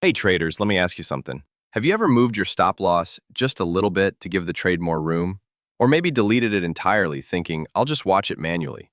Hey traders, let me ask you something. Have you ever moved your stop loss just a little bit to give the trade more room? Or maybe deleted it entirely thinking, I'll just watch it manually?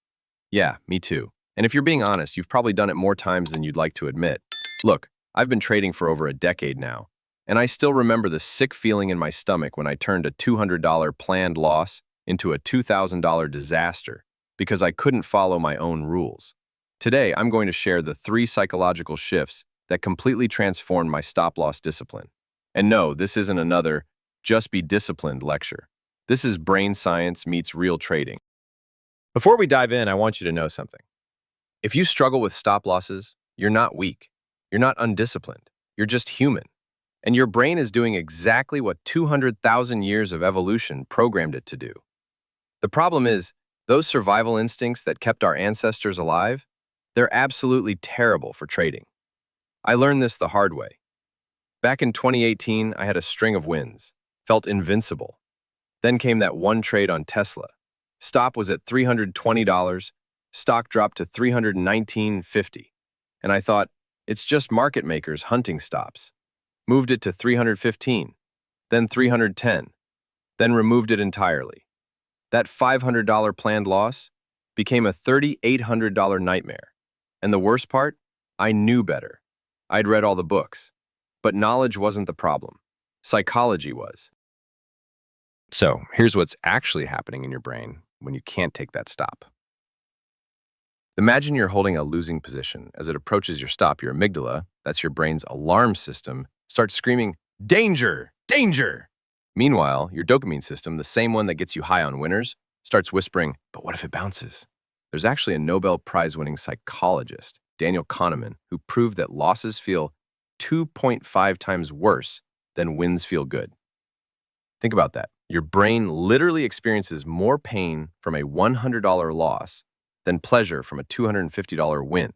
Yeah, me too. And if you're being honest, you've probably done it more times than you'd like to admit. Look, I've been trading for over a decade now, and I still remember the sick feeling in my stomach when I turned a $200 planned loss into a $2,000 disaster because I couldn't follow my own rules. Today, I'm going to share the 3 psychological shifts that completely transformed my stop-loss discipline. And no, this isn't another just be disciplined lecture. This is brain science meets real trading. Before we dive in, I want you to know something. If you struggle with stop losses, you're not weak. You're not undisciplined. You're just human. And your brain is doing exactly what 200,000 years of evolution programmed it to do. The problem is, those survival instincts that kept our ancestors alive, they're absolutely terrible for trading. I learned this the hard way. Back in 2018, I had a string of wins, felt invincible. Then came that one trade on Tesla. Stop was at $320, stock dropped to $319.50. And I thought, it's just market makers hunting stops. Moved it to $315, then $310, then removed it entirely. That $500 planned loss became a $3,800 nightmare. And the worst part? I knew better. I'd read all the books. But knowledge wasn't the problem. Psychology was. So, here's what's actually happening in your brain when you can't take that stop. Imagine you're holding a losing position. As it approaches your stop, your amygdala, that's your brain's alarm system, starts screaming, "Danger! Danger!" Meanwhile, your dopamine system, the same one that gets you high on winners, starts whispering, "But what if it bounces?" There's actually a Nobel Prize-winning psychologist, Daniel Kahneman, who proved that losses feel 2.5 times worse than wins feel good. Think about that. Your brain literally experiences more pain from a $100 loss than pleasure from a $250 win.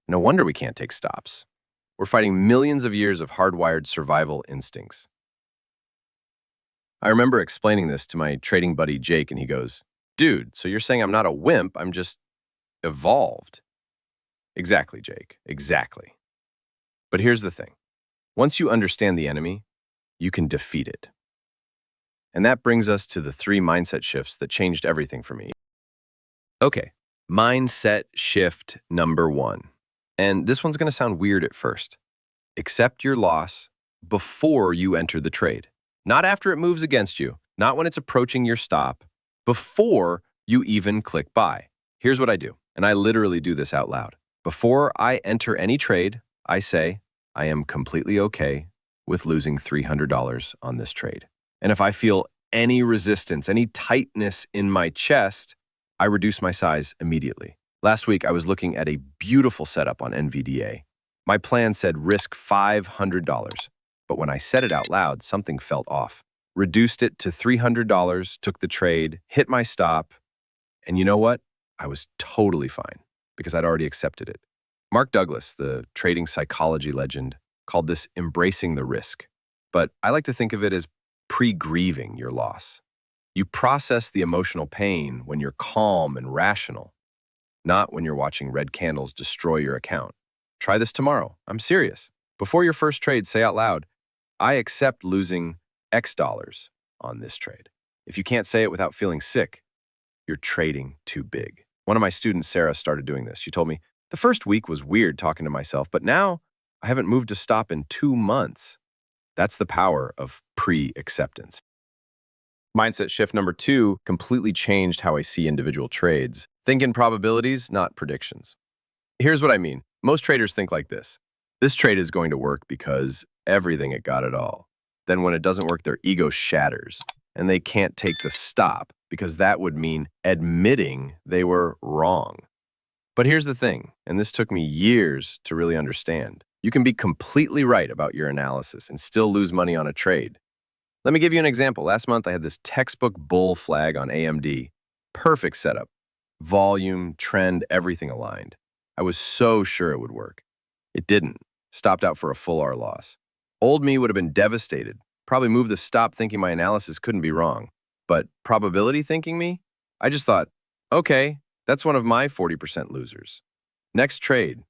No wonder we can't take stops. We're fighting millions of years of hardwired survival instincts. I remember explaining this to my trading buddy Jake, and he goes, "Dude, so you're saying I'm not a wimp, I'm just evolved." Exactly, Jake, exactly. But here's the thing. Once you understand the enemy, you can defeat it. And that brings us to the 3 mindset shifts that changed everything for me. Okay, mindset shift number 1. And this one's going to sound weird at first. Accept your loss before you enter the trade. Not after it moves against you, not when it's approaching your stop, before you even click buy. Here's what I do, and I literally do this out loud. Before I enter any trade, I say, I am completely okay with losing $300 on this trade. And if I feel any resistance, any tightness in my chest, I reduce my size immediately. Last week, I was looking at a beautiful setup on NVDA. My plan said risk $500, but when I said it out loud, something felt off. Reduced it to $300, took the trade, hit my stop, and you know what? I was totally fine because I'd already accepted it. Mark Douglas, the trading psychology legend, called this embracing the risk. But I like to think of it as pre-grieving your loss. You process the emotional pain when you're calm and rational, not when you're watching red candles destroy your account. Try this tomorrow. I'm serious. Before your first trade, say out loud, I accept losing X dollars on this trade. If you can't say it without feeling sick, you're trading too big. One of my students, Sarah, started doing this. She told me, the first week was weird talking to myself, but now I haven't moved to stop in 2 months. That's the power of pre-acceptance. Mindset shift number 2 completely changed how I see individual trades. Think in probabilities, not predictions. Here's what I mean. Most traders think like this. This trade is going to work because everything it got it all. Then when it doesn't work, their ego shatters and they can't take the stop because that would mean admitting they were wrong. But here's the thing, and this took me years to really understand. You can be completely right about your analysis and still lose money on a trade. Let me give you an example. Last month, I had this textbook bull flag on AMD. Perfect setup. Volume, trend, everything aligned. I was so sure it would work. It didn't. Stopped out for a full R loss. Old me would have been devastated. Probably moved the stop thinking my analysis couldn't be wrong. But probability thinking me? I just thought, okay, that's one of my 40% losers. Next trade.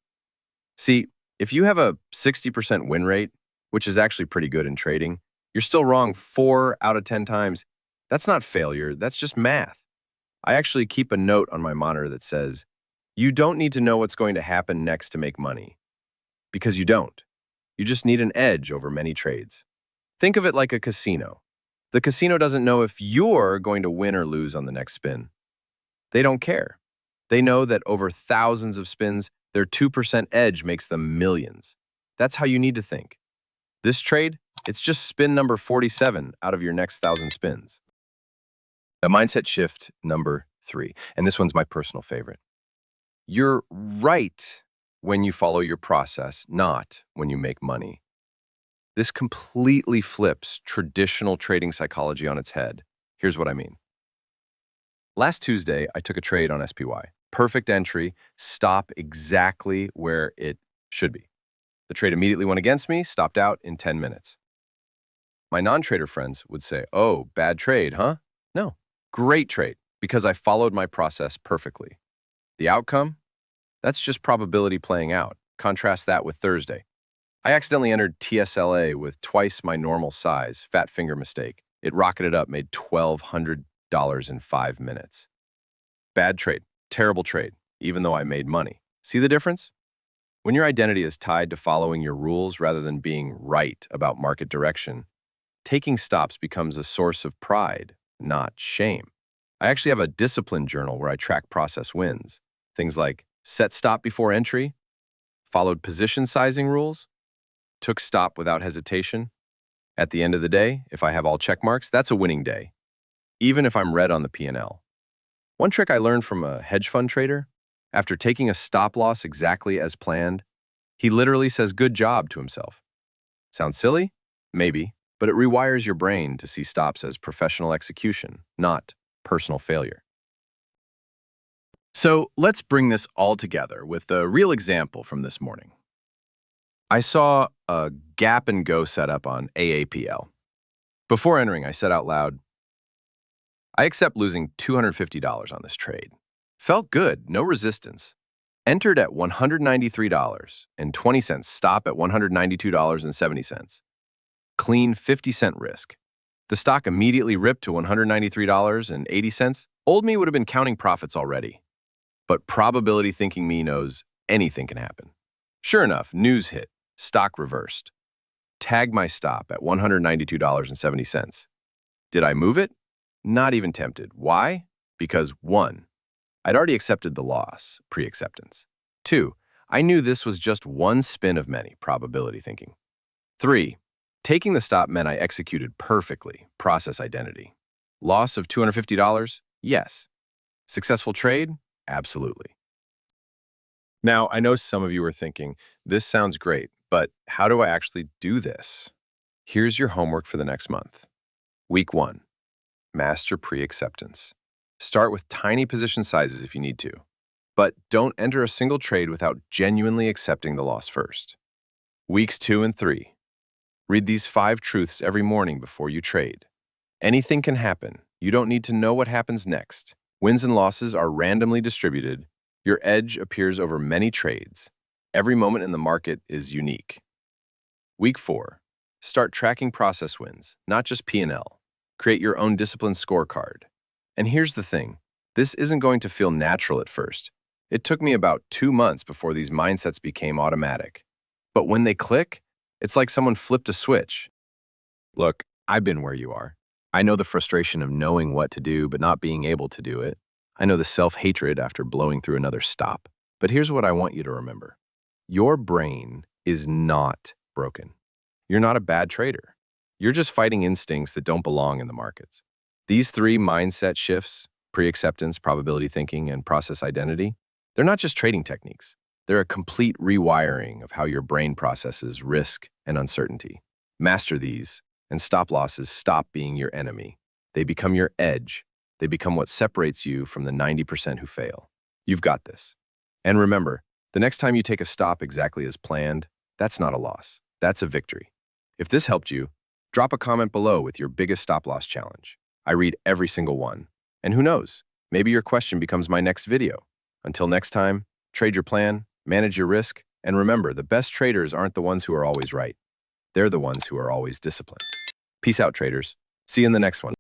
See, If you have a 60% win rate, which is actually pretty good in trading, you're still wrong 4 out of 10 times. That's not failure, that's just math. I actually keep a note on my monitor that says, you don't need to know what's going to happen next to make money. Because you don't. You just need an edge over many trades. Think of it like a casino. The casino doesn't know if you're going to win or lose on the next spin. They don't care. They know that over thousands of spins, their 2% edge makes them millions. That's how you need to think. This trade, it's just spin number 47 out of your next 1,000 spins. A mindset shift number 3, and this one's my personal favorite. You're right when you follow your process, not when you make money. This completely flips traditional trading psychology on its head. Here's what I mean. Last Tuesday, I took a trade on SPY. Perfect entry, stop exactly where it should be. The trade immediately went against me, stopped out in 10 minutes. My non-trader friends would say, oh, bad trade, huh? No, great trade, because I followed my process perfectly. The outcome? That's just probability playing out. Contrast that with Thursday. I accidentally entered TSLA with twice my normal size, fat finger mistake. It rocketed up, made $1,200 in 5 minutes. Bad trade, terrible trade, even though I made money. See the difference? When your identity is tied to following your rules rather than being right about market direction, taking stops becomes a source of pride, not shame. I actually have a discipline journal where I track process wins. Things like set stop before entry, followed position sizing rules, took stop without hesitation. At the end of the day, if I have all check marks, that's a winning day, even if I'm red on the P&L. One trick I learned from a hedge fund trader, after taking a stop loss exactly as planned, he literally says good job to himself. Sounds silly? Maybe, but it rewires your brain to see stops as professional execution, not personal failure. So let's bring this all together with a real example from this morning. I saw a gap and go setup on AAPL. Before entering, I said out loud, I accept losing $250 on this trade. Felt good, no resistance. Entered at $193.20, stop at $192.70. Clean 50-cent risk. The stock immediately ripped to $193.80. Old me would have been counting profits already. But probability thinking me knows anything can happen. Sure enough, news hit, stock reversed. Tagged my stop at $192.70. Did I move it? Not even tempted. Why? Because 1, I'd already accepted the loss, pre-acceptance. 2, I knew this was just one spin of many, probability thinking. 3, taking the stop meant I executed perfectly, process identity. Loss of $250? Yes. Successful trade? Absolutely. Now, I know some of you are thinking, this sounds great, but how do I actually do this? Here's your homework for the next month. Week 1, master pre-acceptance. Start with tiny position sizes if you need to, but don't enter a single trade without genuinely accepting the loss first. Weeks 2 and 3, read these 5 truths every morning before you trade. Anything can happen. You don't need to know what happens next. Wins and losses are randomly distributed. Your edge appears over many trades. Every moment in the market is unique. Week 4, start tracking process wins, not just P&L. Create your own discipline scorecard. And here's the thing, this isn't going to feel natural at first. It took me about 2 months before these mindsets became automatic. But when they click, it's like someone flipped a switch. Look, I've been where you are. I know the frustration of knowing what to do but not being able to do it. I know the self-hatred after blowing through another stop. But here's what I want you to remember. Your brain is not broken. You're not a bad trader. You're just fighting instincts that don't belong in the markets. These 3 mindset shifts, pre-acceptance, probability thinking, and process identity, they're not just trading techniques. They're a complete rewiring of how your brain processes risk and uncertainty. Master these, and stop losses stop being your enemy. They become your edge. They become what separates you from the 90% who fail. You've got this. And remember, the next time you take a stop exactly as planned, that's not a loss. That's a victory. If this helped you, drop a comment below with your biggest stop loss challenge. I read every single one. And who knows, maybe your question becomes my next video. Until next time, trade your plan, manage your risk, And remember, the best traders aren't the ones who are always right. They're the ones who are always disciplined. Peace out, traders. See you in the next one.